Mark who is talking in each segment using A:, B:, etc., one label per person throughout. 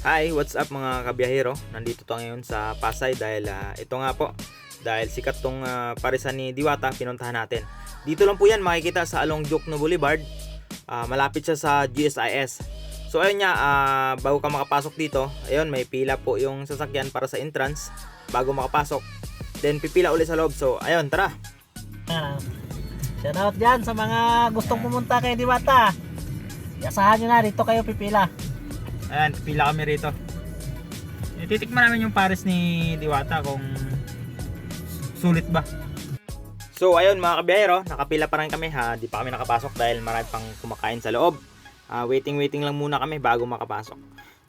A: Hi, what's up mga kabiyahero? Nandito to ngayon sa Pasay dahil ito nga po, dahil sikat tong parisan ni Diwata, pinuntahan natin. Dito lang po yan makikita sa Along Jokno Boulevard. Malapit siya sa GSIS. So ayun nga, bago ka makapasok dito, ayun may pila po yung sasakyan para sa entrance bago makapasok. Then pipila ulit sa loob. So ayun, tara.
B: Shoutout dyan sa mga gustong pumunta kay Diwata. Asahan nyo na, rito kayo pipila.
A: Ayan, pipila kami rito. Titikman namin yung pares ni Diwata kung sulit ba. So ayun mga kabiyahero, nakapila pa rin kami ha. Di pa kami nakapasok dahil marami pang kumakain sa loob. Waiting lang muna kami bago makapasok.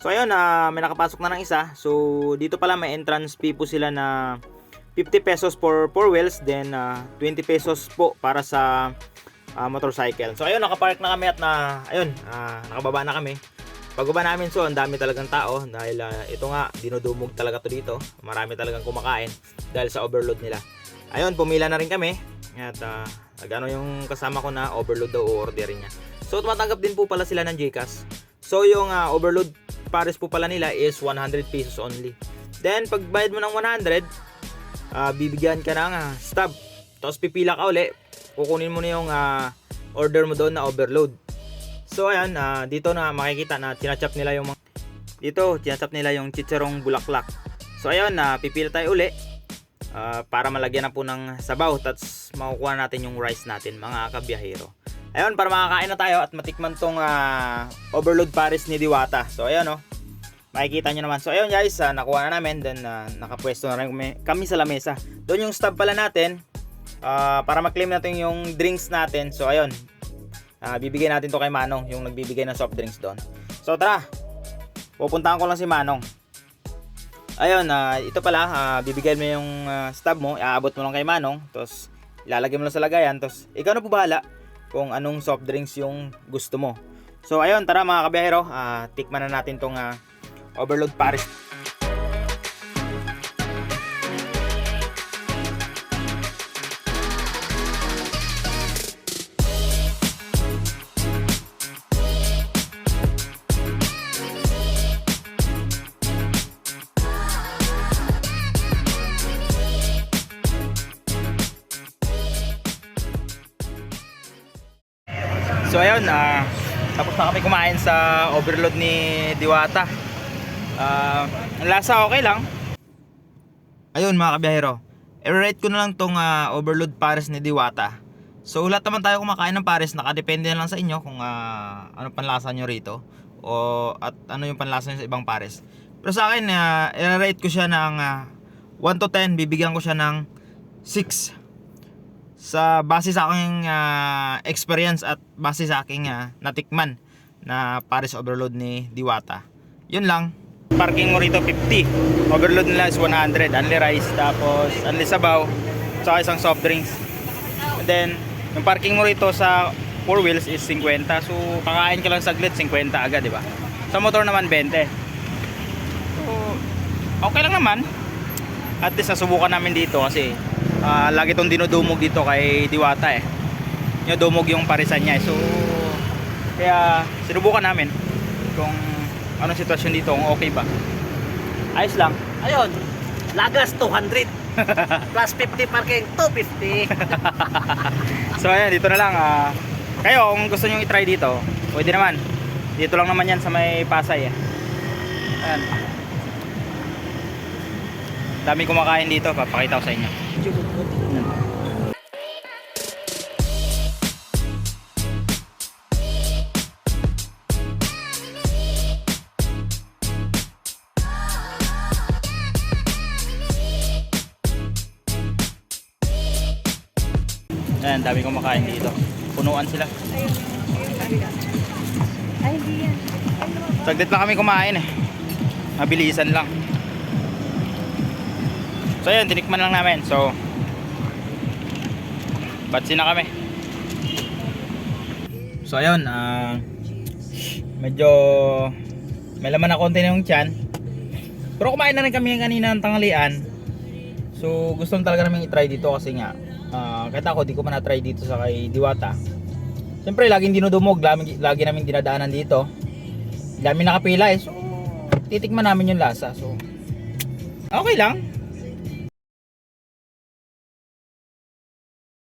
A: So ayun, may nakapasok na ng isa. So dito pala may entrance fee po sila na 50 pesos for 4 wheels, then 20 pesos po para sa motorcycle. So ayun, nakapark na kami at nakababa na kami. Pagbaba namin, so ang dami talagang tao dahil ito nga, dinudumog talaga to dito. Marami talagang kumakain dahil sa overload nila. Ayun, pumila na rin kami at yung kasama ko na overload daw o-orderin niya. So tumatanggap din po pala sila ng GCash. So yung overload pares po pala nila is 100 pesos only. Then pag bayad mo ng 100, bibigyan ka ng stub. Tapos pipila ka uli, kukunin mo na yung order mo doon na overload. So ayan, dito na makikita na tinachap nila yung tinachap nila yung chicharong bulaklak. So ayun, pipila tayo uli para malagyan na po ng sabaw, tapos makukuha natin yung rice natin mga kabiyahero. Ayun, para makakain na tayo at matikman tong overload pares ni Diwata. So ayun, makikita nyo naman. So ayun guys, nakuha na namin. Then nakapwesto na rin kami sa lamesa. Doon yung stub pala natin para ma-claim natin yung drinks natin. So ayun, bibigyan natin to kay Manong, yung nagbibigay ng soft drinks doon. So tara, pupuntahan ko lang si Manong. Ayun, ito pala, bibigyan mo yung stub mo, iaabot mo lang kay Manong, tapos ilalagay mo lang sa lagayan, tapos ikaw na po bahala kung anong soft drinks yung gusto mo. So ayun, tara mga kabiyahero, tikman na natin tong overload pares. So ayun, tapos na kami kumain sa overload ni Diwata. Ang lasa okay lang. Ayun mga kabiyahero, i-rate ko na lang tong overload pares ni Diwata. So lahat naman tayo kumakain ng pares, nakadepende na lang sa inyo kung ano panlasa nyo rito at ano yung panlasa nyo sa ibang pares. Pero sa akin, i-rate ko siya ng 1 to 10, bibigyan ko siya ng 6. Sa base sa aking experience at base sa aking natikman na pares overload ni Diwata. Yun lang. Parking mo rito 50. Overload nila is 100. Only rice, tapos only sabaw, saka isang soft drinks. And then yung parking mo rito sa 4 wheels is 50. So kakain ka lang saglit, 50 agad, di ba? Sa motor naman 20. So okay lang naman. At least nasubukan namin dito kasi lagi tong dinudumog dito kay Diwata dumog yung parisan niya. So kaya sinubukan namin kung anong sitwasyon dito, kung okay ba. Ayos lang.
B: Ayun, lagas 200 plus 50 parking 250.
A: So ayan, dito na lang. Kayo kung gusto nyo i-try dito, pwede naman. Dito lang naman yan sa may Pasay. Ayan, dami kumakain dito, papakita ko sa inyo. Ayan, dami kumakain dito. Punuan sila.
C: Ay, hindi yan.
A: Saglit lang kami kumain mabilisan lang. So ayun, tinikman lang namin. So batsi na kami. So ayun, medyo may laman na konti na yung tiyan. Pero kumain na rin kami kanina ng tanghalian. So gusto talaga namin i-try dito kasi nga kahit ako di ko pa na-try dito sa kay Diwata. Siyempre laging dinudumog, lagi namin dinadaanan dito. Dami nakapila So titikman namin yung lasa. So, okay lang.